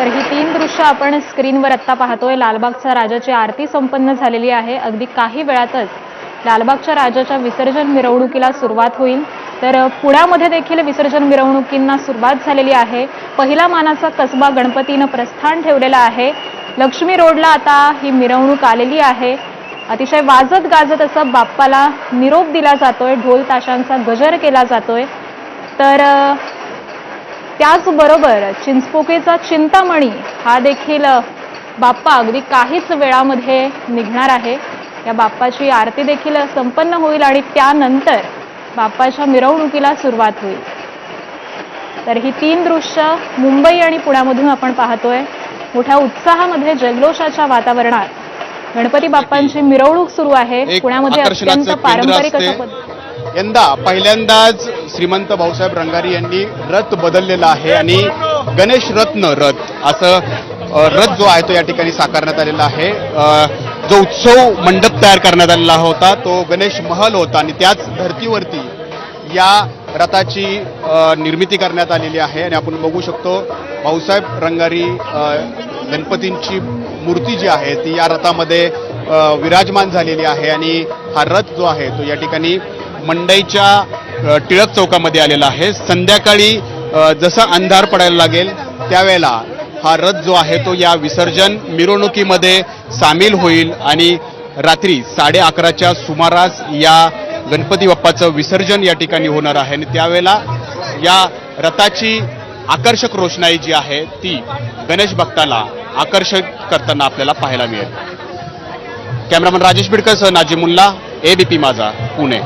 तर ही 3 दृश्य आपण स्क्रीनवर आत्ता पाहतोय। लालबागच्या राजाची आरती संपन्न झालेली आहे। अगदी काही वेळातच लालबागच्या राजाच्या विसर्जन मिरवणुकीला सुरुवात होईल। तर पुण्यामध्ये देखील विसर्जन मिरवणुकींना सुरुवात झालेली आहे। पहिला मानाचा कसबा गणपतीनं प्रस्थान ठेवलेला आहे। लक्ष्मी रोडला आता ही मिरवणूक आलेली आहे। अतिशय वाजत गाजत असं बाप्पाला निरोप दिला जातोय, ढोल ताशांचा गजर केला जातोय। तर त्याचबरोबर चिंचपोकेचा चिंतामणी हा देखील बाप्पा अगदी काहीच वेळामध्ये निघणार आहे। या बाप्पाची आरती देखील संपन्न होईल आणि त्यानंतर बाप्पाच्या मिरवणुकीला सुरुवात होईल। तर ही 3 दृश्य मुंबई आणि पुण्यामधून आपण पाहतोय। मोठ्या उत्साहामध्ये जल्लोषाच्या वातावरणात गणपती बाप्पांची मिरवणूक सुरू आहे। पुण्यामध्ये अत्यंत पारंपरिक असं यंदा पहिल्यांदाच श्रीमंत भाऊसाहेब रंगारी यांनी रथ बदललेला आहे आणि गणेश रत्न रथ असं रथ जो आहे तो या ठिकाणी साकारण्यात आलेला आहे। जो उत्सव मंडप तयार करण्यात आलेला होता तो गणेश महल होता आणि त्याच धर्तीवरती या रथाची निर्मिती करण्यात आलेली आहे आणि आपण बघू शकतो भाऊसाहेब रंगारी गणपतींची मूर्ती जी आहे ती या रथामध्ये विराजमान झालेली आहे आणि हा रथ जो आहे तो या ठिकाणी मंडईच्या टिळक चौकामध्ये आलेला आहे। संध्याकाळी जसा अंधार पडायला लागेल त्यावेळेला हा रथ जो आहे तो या विसर्जन मिरवणुकीमध्ये सामील होईल आणि रात्री 11:30च्या सुमारास या गणपती बाप्पाचं विसर्जन या ठिकाणी होणार आहे आणि त्यावेळेला या रथाची आकर्षक रोषणाई जी आहे ती गणेश भक्ताला आकर्षित करताना आपल्याला पाहायला मिळेल। कॅमेरामन राजेश बिडकर सह नाजिमुल्ला, एबीपी माझा, पुणे।